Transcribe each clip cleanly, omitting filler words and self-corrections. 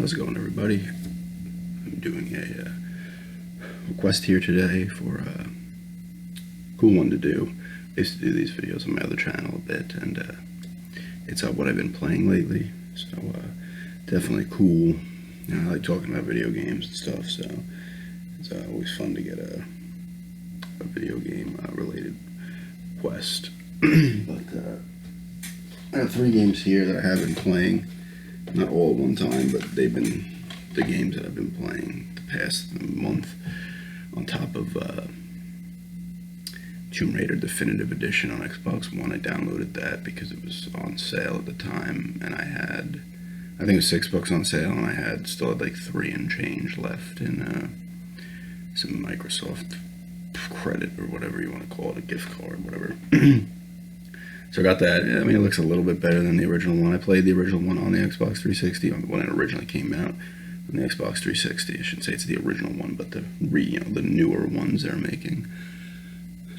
How's it going, everybody? I'm doing a request here today for a cool one to do. I used to do these videos on my other channel a bit, and it's what I've been playing lately. So definitely cool. You know, I like talking about video games and stuff, so it's always fun to get a video game related request. But I have 3 games here that I have been playing. Not all at one time, but they've been the games that I've been playing the past month, on top of Tomb Raider Definitive Edition on Xbox One. I downloaded that because it was on sale at the time, and I think it was $6 on sale, and I still had like 3 and change left in some Microsoft credit or whatever you want to call it, a gift card, whatever. So I got that. I mean, it looks a little bit better than the original one. I played the original one on the Xbox 360 when it originally came out on the Xbox 360. I shouldn't say it's the original one, but the newer ones they're making.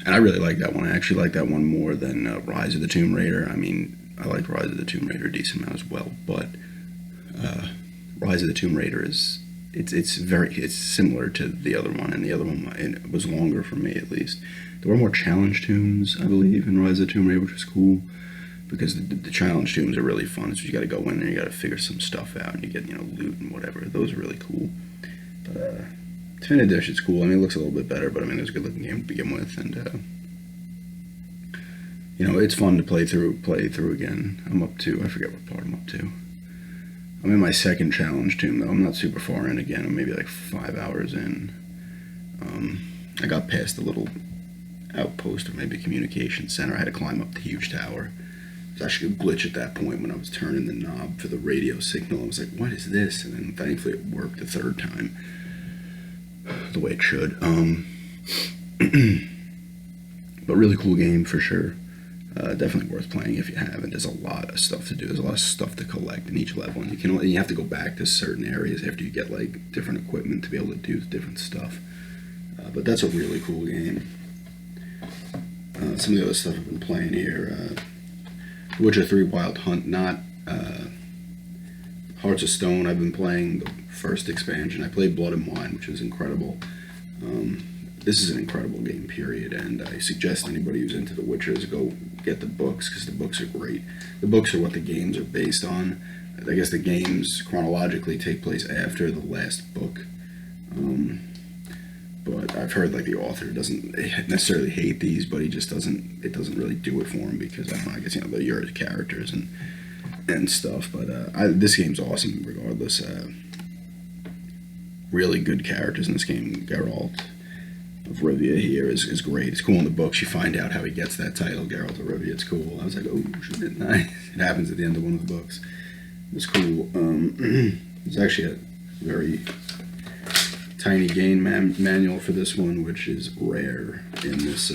And I really like that one. I actually like that one more than Rise of the Tomb Raider. I mean, I like Rise of the Tomb Raider a decent amount as well, but Rise of the Tomb Raider it's similar to the other one, and the other one it was longer for me at least. There were more challenge tombs, I believe, in Rise of the Tomb Raider, which was cool, because the challenge tombs are really fun. So you got to go in there, you got to figure some stuff out, and you get loot and whatever. Those are really cool. But Definitive Edition's cool. I mean, it looks a little bit better, but I mean, it was a good looking game to begin with, and it's fun to play through again. I'm up to, I forget what part I'm up to. I'm in my second challenge tomb, though. I'm not super far in again. I'm maybe like 5 hours in. I got past the little outpost, or maybe communication center. I had to climb up the huge tower. It was actually a glitch at that point when I was turning the knob for the radio signal. I was like, what is this? And then thankfully it worked the third time the way it should. But really cool game for sure. Definitely worth playing if you haven't. There's a lot of stuff to do. There's a lot of stuff to collect in each level, and you have to go back to certain areas after you get like different equipment to be able to do different stuff. But that's a really cool game. Some of the other stuff I've been playing here: Witcher 3 Wild Hunt, not Hearts of Stone. I've been playing the first expansion. I played Blood and Wine, which is incredible. This is an incredible game, period, and I suggest anybody who's into The Witcher go get the books, because the books are great. The books are what the games are based on. I guess the games chronologically take place after the last book, but I've heard like the author doesn't necessarily hate these, but it doesn't really do it for him, because I guess you're the characters and stuff. But this game's awesome regardless. Really good characters in this game. Geralt of Rivia here is great. It's cool in the books. You find out how he gets that title, Geralt of Rivia. It's cool. I was like, oh, shit, nice. It happens at the end of one of the books. It's cool. There's actually a very tiny game manual for this one, which is rare in this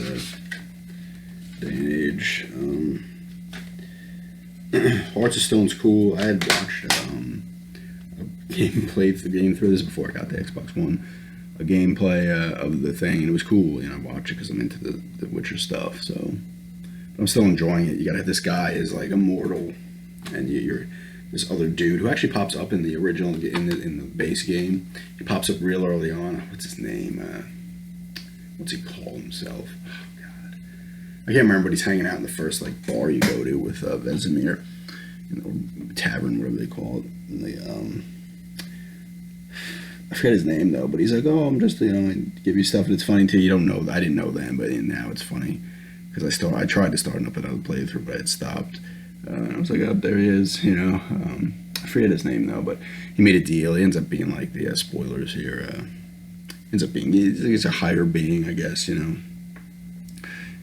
day and age. Hearts of Stone's cool. I had watched played the game through this before I got the Xbox One. A gameplay of the thing, and it was cool. I watch it because I'm into the Witcher stuff. So I'm still enjoying it. You got this guy is like immortal, and you're this other dude who actually pops up in the original in the base game. He pops up real early on. What's his name? What's he call himself? Oh God, I can't remember. But he's hanging out in the first like bar you go to with Vesemir, tavern, whatever they call it. And I forget his name though, but he's like, oh, I'm just, I give you stuff that's funny too. You don't know that. I didn't know then, but now it's funny because I tried to start up another playthrough, but I had stopped. I was like, oh, there he is, I forget his name though, but he made a deal. He ends up being like the spoilers here. Ends up being, he's a higher being, I guess, and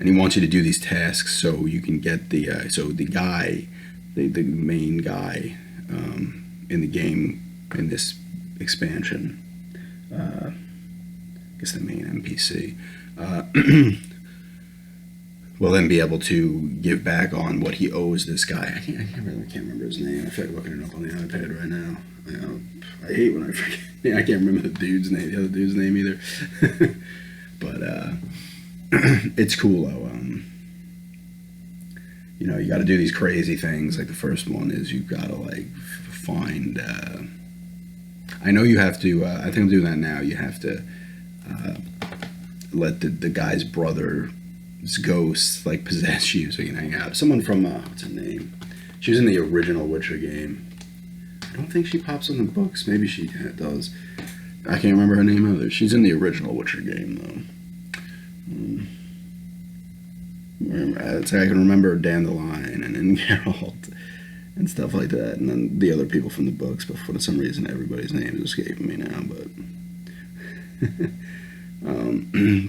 he wants you to do these tasks so you can get the the main guy in the game in this expansion, I guess the main NPC, will then be able to give back on what he owes this guy. I can't remember his name. I feel like looking it up on the iPad right now. I hate when I forget. I can't remember the other dude's name either. But it's cool though. You got to do these crazy things. Like the first one is you've got to like find I know you have to. I think I'm doing that now. You have to let the guy's brother's ghost like possess you so you can hang out. Someone from what's her name? She was in the original Witcher game. I don't think she pops in the books. Maybe she does. I can't remember her name either. She's in the original Witcher game though. I can remember Dandelion and then Geralt and stuff like that, and then the other people from the books. But for some reason, everybody's name is escaping me now. But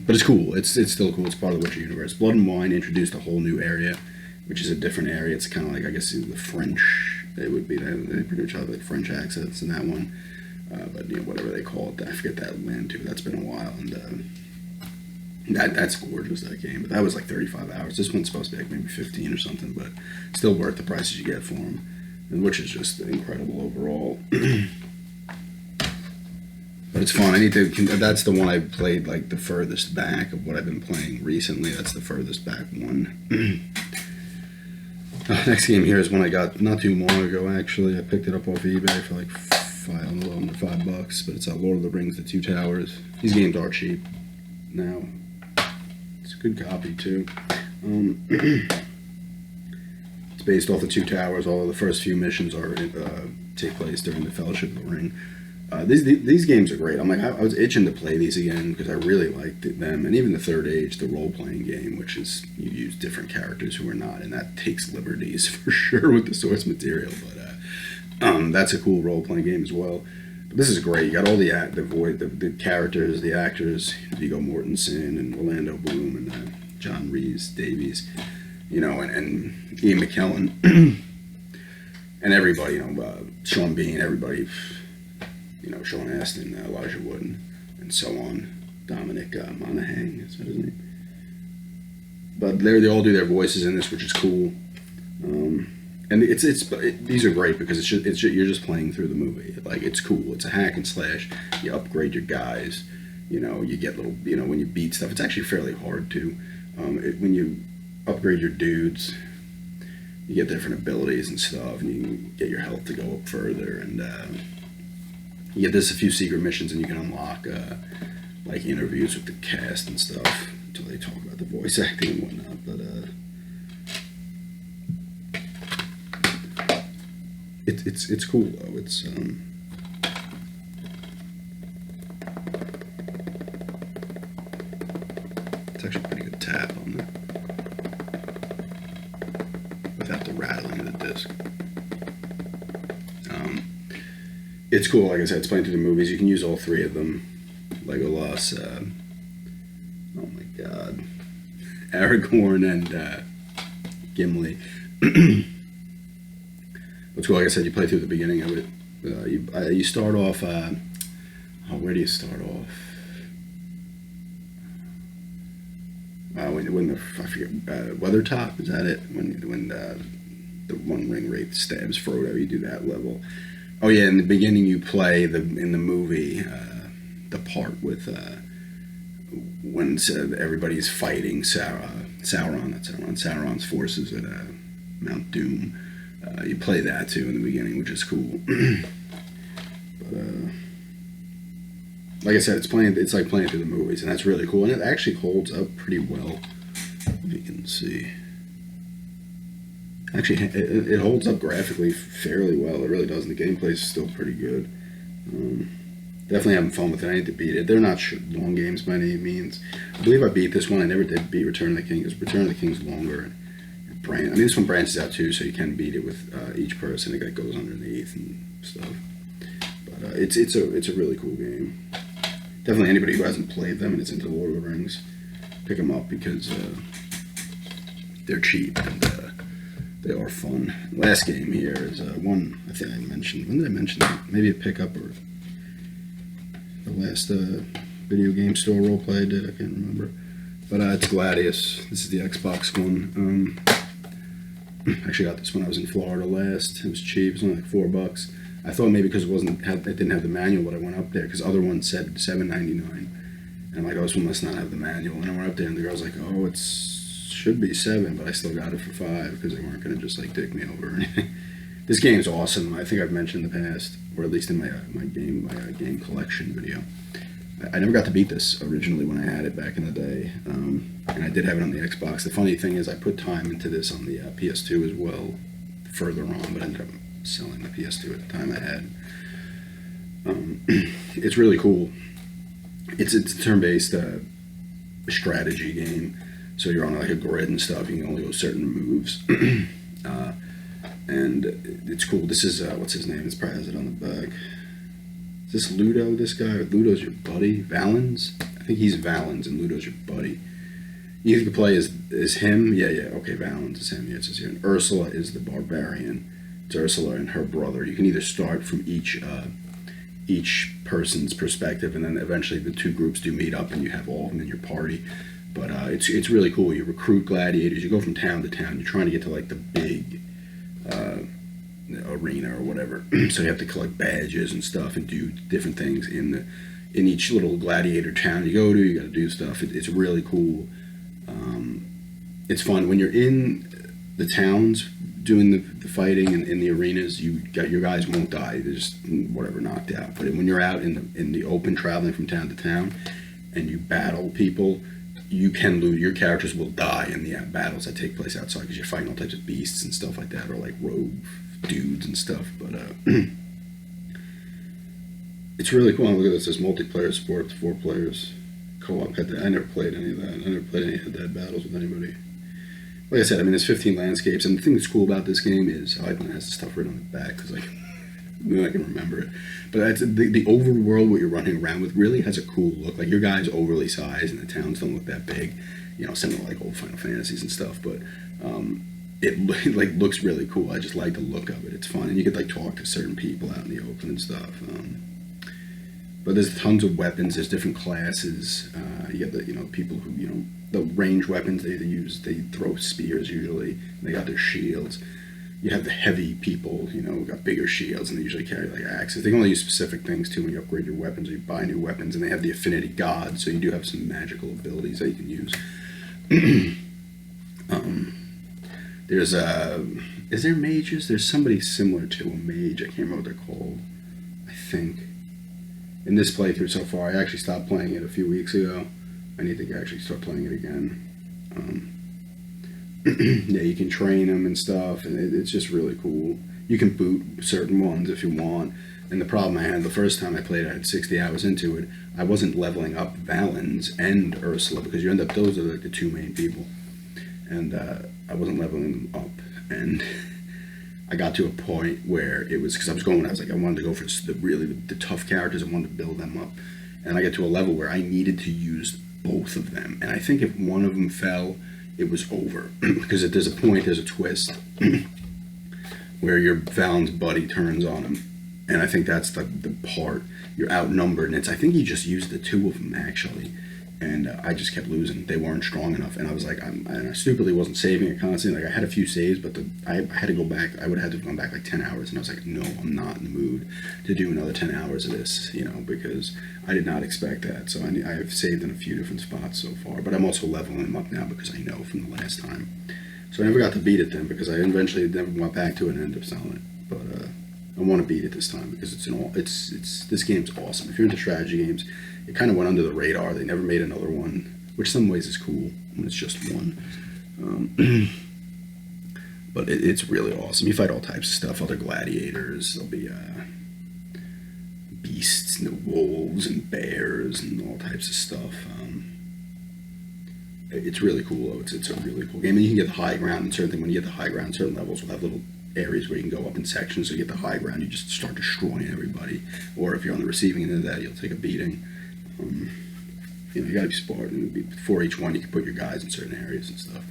it's cool. It's still cool. It's part of the Witcher universe. Blood and Wine introduced a whole new area, which is a different area. It's kind of like, I guess, the French. They would be they pretty much have like French accents in that one. But whatever they call it, I forget that land too. That's been a while, and that's gorgeous, that game. But that was like 35 hours. This one's supposed to be like maybe 15 or something, but still worth the prices you get for them, and which is just incredible overall. But it's fun. That's the one I played like the furthest back of what I've been playing recently. That's the furthest back one. Next game here is one I got not too long ago, actually. I picked it up off eBay for like $5, but it's Lord of the Rings: The Two Towers. These games are cheap now. It's a good copy too. It's based off the Two Towers. All of the first few missions take place during the Fellowship of the Ring. These games are great. I was itching to play these again because I really liked them, and even the Third Age, the role-playing game, which is you use different characters who are not, and that takes liberties for sure with the source material. But that's a cool role-playing game as well. But this is great. You got all the characters, the actors, Viggo Mortensen and Orlando Bloom and John Rhys Davies, and Ian McKellen, and everybody, Sean Bean, everybody. Sean Astin, Elijah Wood, and so on. Dominic Monaghan, is that his name? But they all do their voices in this, which is cool. And these are great because you're just playing through the movie. Like, it's cool. It's a hack and slash. You upgrade your guys. You get little. When you beat stuff, it's actually fairly hard too. When you upgrade your dudes, you get different abilities and stuff, and you get your health to go up further, and you get this a few secret missions, and you can unlock like interviews with the cast and stuff until they talk about the voice acting and whatnot. But it's cool though. It's actually a pretty good tap on it without the rattling of the disc. It's cool, like I said, it's playing through the movies. You can use all three of them. Legolas, oh my god, Aragorn, and Gimli. What's cool, like I said, you play through the beginning of it. You start off, where do you start off? When I forget, Weathertop, is that it? When the One Ring Wraith stabs Frodo, you do that level. Oh yeah, in the beginning you play in the movie the part with when everybody's fighting Sauron's forces at Mount Doom. You play that too in the beginning, which is cool. But like I said, it's like playing through the movies, and that's really cool, and it actually holds up pretty well. If you can see. Actually, it holds up graphically fairly well. It really does. And the gameplay is still pretty good. Definitely having fun with it. I need to beat it. They're not long games by any means. I believe I beat this one. I never did beat Return of the King because Return of the King's longer. This one branches out too, so you can beat it with each person. It goes underneath and stuff. But it's a really cool game. Definitely anybody who hasn't played them and is into Lord of the Rings, pick them up because they're cheap and they are fun. Last game here is one I think I mentioned. When did I mention that? Maybe a pickup or the last video game store roleplay I did. I can't remember. But it's Gladiators. This is the Xbox one. Actually got this when I was in Florida last. It was cheap. It was only like $4. I thought maybe because it didn't have the manual, but I went up there because other ones said $7.99, and I'm like, oh, this one must not have the manual. And I went up there, and the girl's like, oh, it should be $7, but I still got it for $5 because they weren't gonna just like dick me over or anything. This game's awesome. I think I've mentioned in the past, or at least in my game collection video. I never got to beat this originally when I had it back in the day, and I did have it on the Xbox. The funny thing is, I put time into this on the PS2 as well, further on, but I ended up selling the PS2 at the time I had. It's really cool. It's a turn-based strategy game, so you're on like a grid and stuff. You can only go certain moves, and it's cool. This is what's his name? It's probably has it on the back. Is this Ludo? This guy? Ludo's your buddy? Valens? I think he's Valens, and Ludo's your buddy. You can play as him. Yeah. Okay, Valens is him. Yeah, it says here. And Ursula is the barbarian. It's Ursula and her brother. You can either start from each person's perspective, and then eventually the two groups do meet up, and you have all of them in your party. But it's really cool. You recruit gladiators. You go from town to town. You're trying to get to like the big arena or whatever. So you have to collect badges and stuff and do different things in each little gladiator town you go to. You got to do stuff. It's really cool. It's fun when you're in the towns doing the fighting and in the arenas. Your guys won't die. They're just whatever knocked out. But when you're out in the open, traveling from town to town, and you battle people, you can lose. Your characters will die in the battles that take place outside because you're fighting all types of beasts and stuff like that, or like rogue dudes and stuff. But it's really cool. Look at this. This multiplayer sport, 4 players, co-op head-to-head. I never played any of that. I never played any head-to-head battles with anybody. Like I said, I mean, there's 15 landscapes, and the thing that's cool about this game is I like when it has the stuff written on the back because I can remember it. But that's the overworld, what you're running around with, really has a cool look. Like your guy's overly sized, and the towns don't look that big. You know, similar to like old Final Fantasies and stuff. But it like looks really cool. I just like the look of it. It's fun, and you could like talk to certain people out in the open and stuff. But there's tons of weapons. There's different classes. You get the people who the range weapons they use. They throw spears usually. They got their shields. You have the heavy people, who got bigger shields, and they usually carry like axes. They can only use specific things too when you upgrade your weapons or you buy new weapons. And they have the affinity god, so you do have some magical abilities that you can use. There's is there mages? There's somebody similar to a mage. I can't remember what they're called. I think. In this playthrough so far, I actually stopped playing it a few weeks ago. I need to actually start playing it again. Yeah, you can train them and stuff, and it's just really cool. You can boot certain ones if you want. And the problem I had the first time I played, I had 60 hours into it. I wasn't leveling up Valens and Ursula because you end up, those are like the 2 main people. And I wasn't leveling them up. And I got to a point where it was, because I wanted to go for the tough characters. I wanted to build them up. And I get to a level where I needed to use both of them. And I think if one of them fell, it was over. Because there's a twist where your Valen's buddy turns on him. And I think that's the part. You're outnumbered. And I think he just used the 2 of them, actually. And I just kept losing. They weren't strong enough. And I was like, and I stupidly wasn't saving it constantly. Like, I had a few saves, but I had to go back. I would have had to have gone back like 10 hours. And I was like, no, I'm not in the mood to do another 10 hours of this, because I did not expect that. So I have saved in a few different spots so far. But I'm also leveling them up now because I know from the last time. So I never got to beat it then because I eventually never went back to it and ended up selling it. But I want to beat it this time because this game's awesome. If you're into strategy games, it kind of went under the radar. They never made another one, which some ways is cool when it's just one. But it's really awesome. You fight all types of stuff. Other gladiators. There'll be beasts and wolves and bears and all types of stuff. It's really cool though. It's a really cool game. And you can get the high ground and certain things. When you get the high ground, certain levels will have little areas where you can go up in sections. So you get the high ground, you just start destroying everybody. Or if you're on the receiving end of that, you'll take a beating. You gotta be smart. And before each one, you can put your guys in certain areas and stuff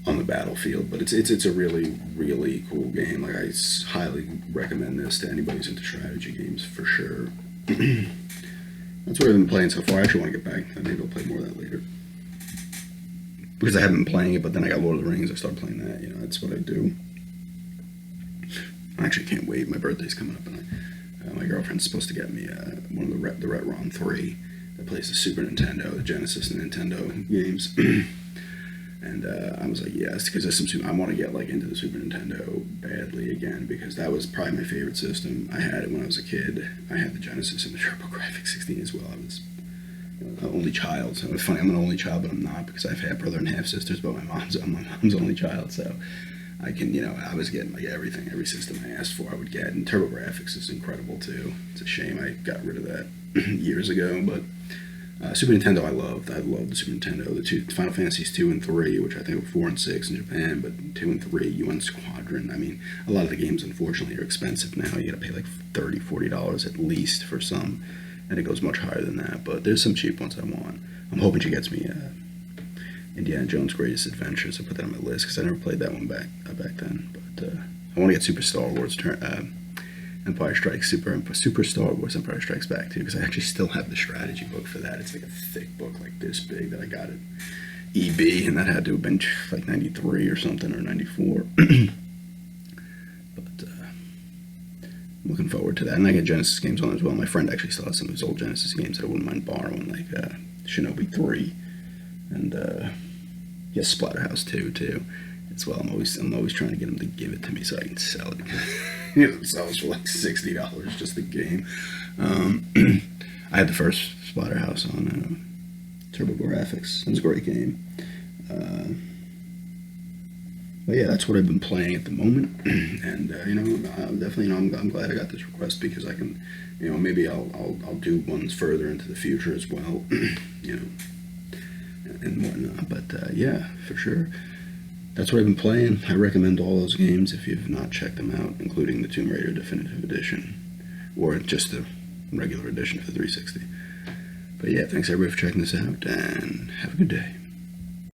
on the battlefield. But it's a really, really cool game. Like, I highly recommend this to anybody who's into strategy games for sure. That's what I've been playing so far. I actually want to get back. Maybe I'll play more of that later. Because I haven't been playing it, but then I got Lord of the Rings. I started playing that. That's what I do. I actually can't wait. My birthday's coming up, and my girlfriend's supposed to get me one of the Retron 3 that plays the Super Nintendo, the Genesis, and Nintendo games. And I was like, yes, because I want to get like into the Super Nintendo badly again, because that was probably my favorite system. I had it when I was a kid. I had the Genesis and the TurboGrafx 16 as well. I was an only child, so it's funny. I'm an only child, but I'm not, because I have half brother and half sisters. But I'm my mom's only child, so I can, I was getting like everything, every system I asked for, I would get. And TurboGrafx is incredible too. It's a shame I got rid of that years ago, but. Super Nintendo, I loved the Super Nintendo. The two Final Fantasies 2 and 3, which I think were 4 and 6 in Japan, but 2 and 3, UN Squadron. I mean, a lot of the games, unfortunately, are expensive now. You got to pay like $30, $40 at least for some, and it goes much higher than that. But there's some cheap ones I want. I'm hoping she gets me Indiana Jones' Greatest Adventures. I put that on my list because I never played that one back then. But I want to get Super Star Wars Empire Strikes Super Star Wars Empire Strikes Back too, because I actually still have the strategy book for that. It's like a thick book like this big that I got at EB, and that had to have been like 93 or something, or 94. But I'm looking forward to that. And I get Genesis games on as well. My friend actually still has some of his old Genesis games that I wouldn't mind borrowing, like Shinobi 3 and yes, Splatterhouse 2 too. As well, I'm always trying to get him to give it to me so I can sell it. It sells for like $60 just the game. I had the first Splatterhouse on TurboGrafx. It was a great game. But yeah, that's what I've been playing at the moment. And definitely, I'm glad I got this request, because I can, maybe I'll do ones further into the future as well, and whatnot. But yeah, for sure. That's what I've been playing. I recommend all those games if you've not checked them out, including the Tomb Raider Definitive Edition, or just the regular edition for the 360. But yeah, thanks everybody for checking this out, and have a good day.